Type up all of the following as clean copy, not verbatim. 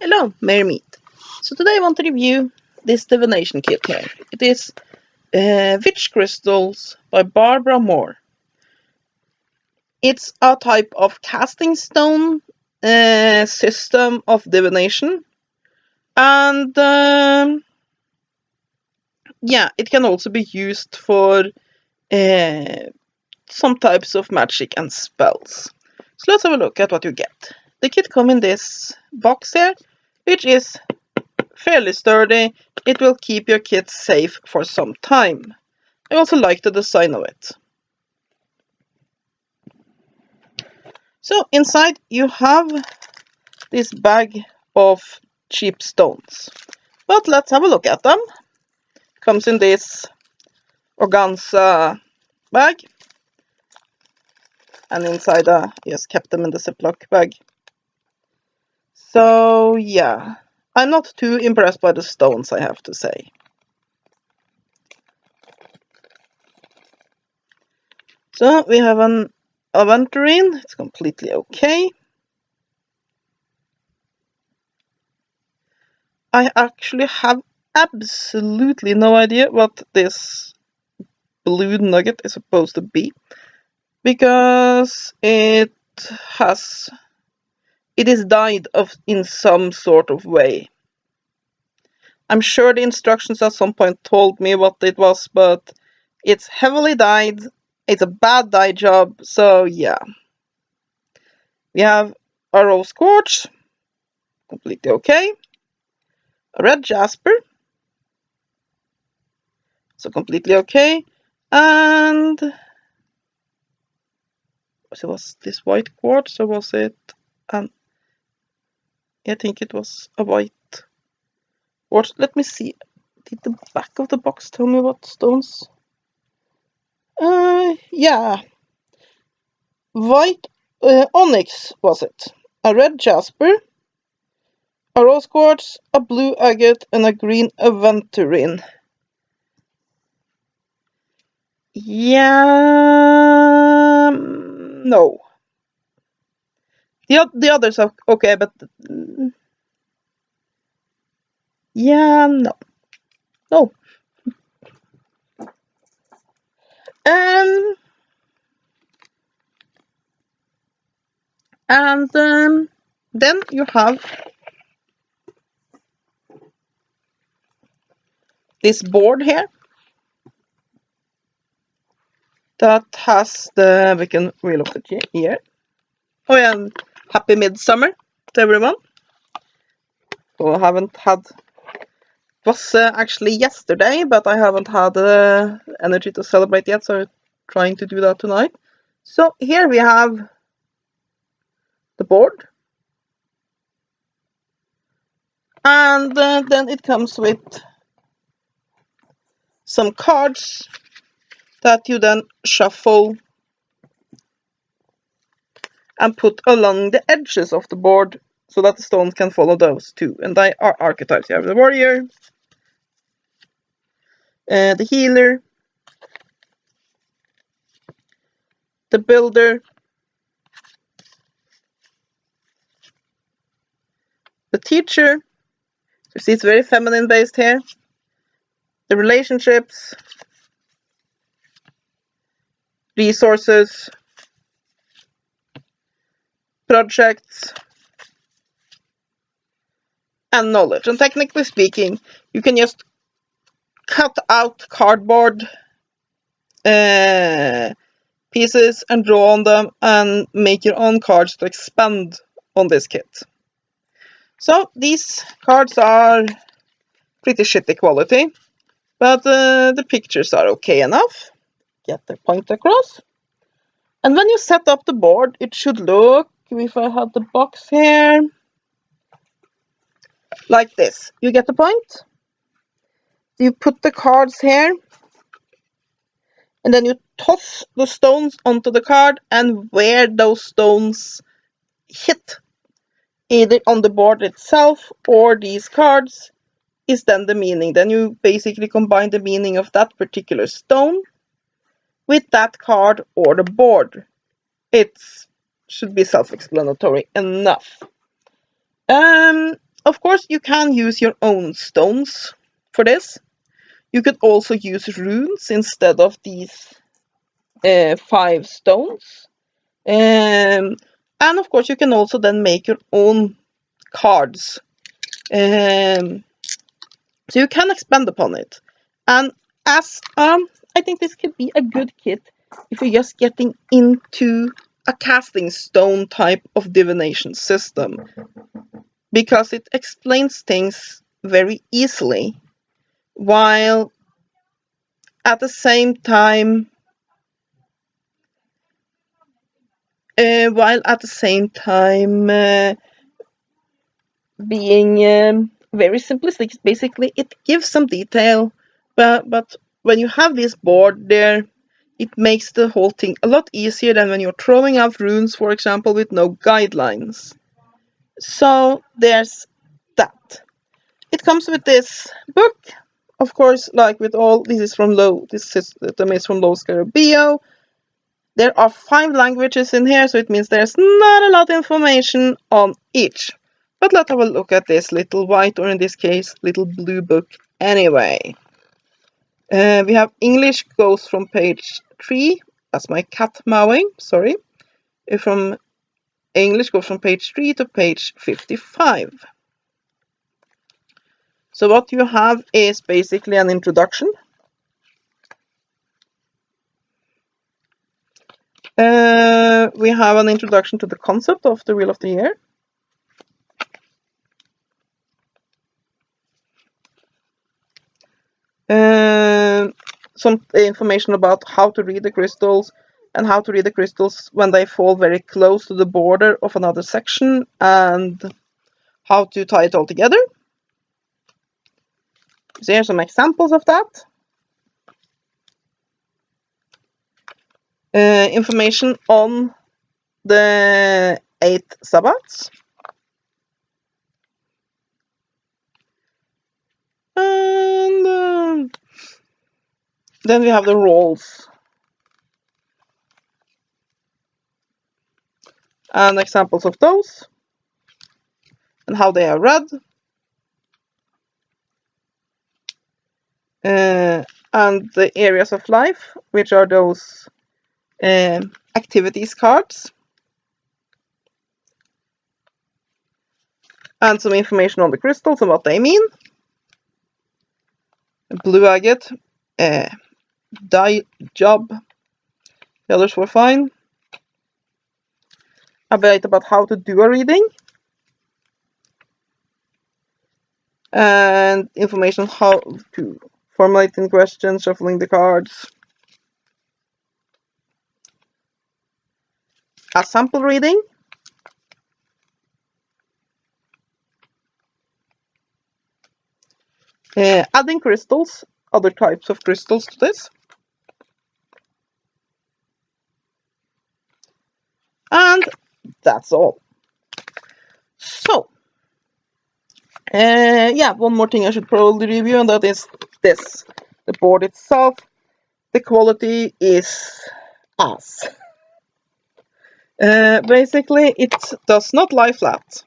Hello, Merry Meat. So today I want to review this divination kit here. It is Witch Crystals by Barbara Moore. It's a type of casting stone system of divination. And yeah, it can also be used for some types of magic and spells. So let's have a look at what you get. The kit comes in this box here, which is fairly sturdy. It will keep your kit safe for some time. I also like the design of it. So inside you have this bag of cheap stones. But let's have a look at them. Comes in this organza bag. And inside I just kept them in the Ziploc bag. So yeah, I'm not too impressed by the stones, I have to say. So we have an aventurine. It's completely okay. I actually have absolutely no idea what this blue nugget is supposed to be, because it is dyed in some sort of way. I'm sure the instructions at some point told me what it was, but it's heavily dyed. It's a bad dye job, so yeah. We have a rose quartz, completely okay. A red jasper, so completely okay. And so was this white quartz, or was it I think it was a white quartz. Let me see. Did the back of the box tell me what stones? Yeah. White onyx was it. A red jasper, a rose quartz, a blue agate, and a green aventurine. Yeah, no. The others are okay, but yeah, no. No. Um, and then you have this board here that has the Wiccan Wheel of the Year. Oh yeah, and happy midsummer to everyone who haven't had. It was actually yesterday, but I haven't had energy to celebrate yet, so I'm trying to do that tonight. So here we have the board, and then it comes with some cards that you then shuffle and put along the edges of the board so that the stones can follow those too. And they are archetypes. You have the warrior, the healer, the builder, the teacher. You see, it's very feminine based here. The relationships, resources, projects, and knowledge. And technically speaking, you can just cut out cardboard pieces and draw on them and make your own cards to expand on this kit. So these cards are pretty shitty quality, but the pictures are okay enough. Get the point across. And when you set up the board, it should look, if I had the box here, like this. You get the point? You put the cards here, and then you toss the stones onto the card, and where those stones hit, either on the board itself or these cards, is then the meaning. Then you basically combine the meaning of that particular stone with that card or the board. It should be self-explanatory enough. of course, you can use your own stones for this. You could also use runes instead of these 5 stones. And of course, you can also then make your own cards. So you can expand upon it. And as I think this could be a good kit if you're just getting into a casting stone type of divination system, because it explains things very easily, while at the same time being very simplistic. Basically, it gives some detail, but when you have this board there, it makes the whole thing a lot easier than when you're throwing out runes, for example, with no guidelines. So there's that. It comes with this book, of course, like with all. This is from Low. This system is from Low Scarabeo. There are 5 languages in here, so it means there's not a lot of information on each. But let's have a look at this little white, or in this case, little blue book anyway. We have English goes from page 3. That's my cat mowing, sorry. From English goes from page 3 to page 55. So what you have is basically an introduction. We have an introduction to the concept of the Wheel of the Year. Some information about how to read the crystals, and how to read the crystals when they fall very close to the border of another section, and how to tie it all together. So here are some examples of that. Information on the 8 Sabbats. And then we have the roles. And examples of those. And how they are read. And the areas of life, which are those activities cards. And some information on the crystals and what they mean. Blue agate, job. The others were fine. A bit about how to do a reading. And information on how to formulating questions, shuffling the cards. A sample reading. Adding crystals, other types of crystals to this. And that's all. So, yeah, one more thing I should probably review, and that is this. The board itself. The quality is ass. Basically, it does not lie flat.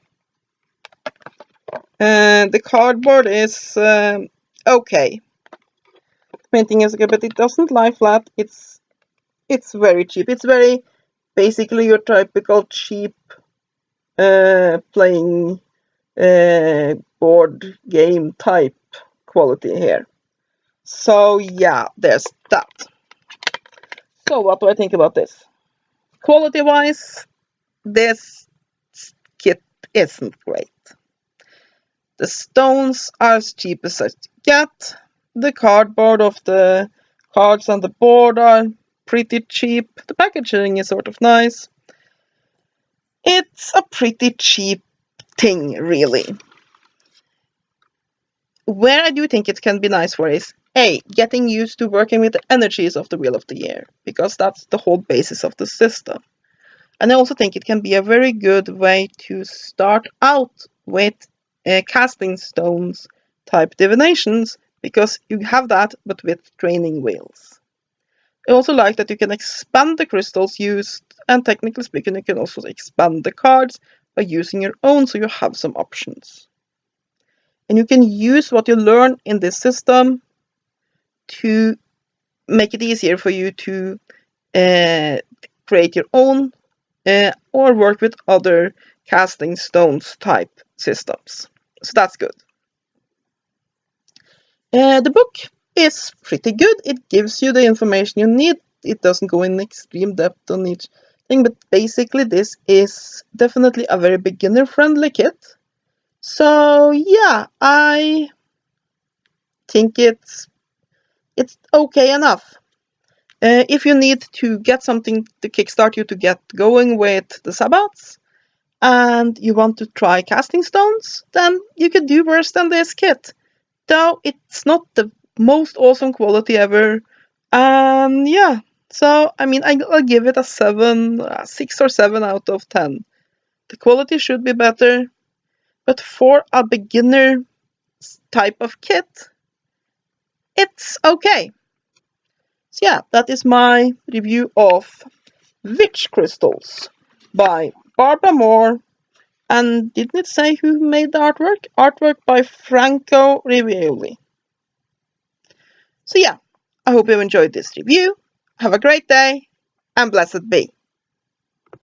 The cardboard is okay. The painting is good, but it doesn't lie flat. It's very cheap. It's very basically your typical cheap playing board game type quality here. So yeah, there's that. So what do I think about this? Quality wise, this kit isn't great. The stones are as cheap as I get. The cardboard of the cards and the board are pretty cheap. The packaging is sort of nice. It's a pretty cheap thing, really. Where I do think it can be nice for is A, getting used to working with the energies of the Wheel of the Year, because that's the whole basis of the system. And I also think it can be a very good way to start out with casting stones type divinations, because you have that, but with training wheels. I also like that you can expand the crystals used, and technically speaking, you can also expand the cards by using your own, so you have some options. And you can use what you learn in this system to make it easier for you to create your own or work with other casting stones type systems. So that's good. The book is pretty good. It gives you the information you need. It doesn't go in extreme depth on each thing, but basically this is definitely a very beginner friendly kit. So yeah, I think it's okay enough. If you need to get something to kickstart you to get going with the Sabbats, and you want to try casting stones, then you could do worse than this kit. Though it's not the most awesome quality ever. Yeah, so I mean, I'll give it a 6 or 7 out of 10. The quality should be better, but for a beginner type of kit, it's okay. So yeah, that is my review of Witch Crystals by Barbara Moore. And didn't it say who made the artwork? Artwork by Franco Rivioli. So yeah, I hope you enjoyed this review. Have a great day, and blessed be.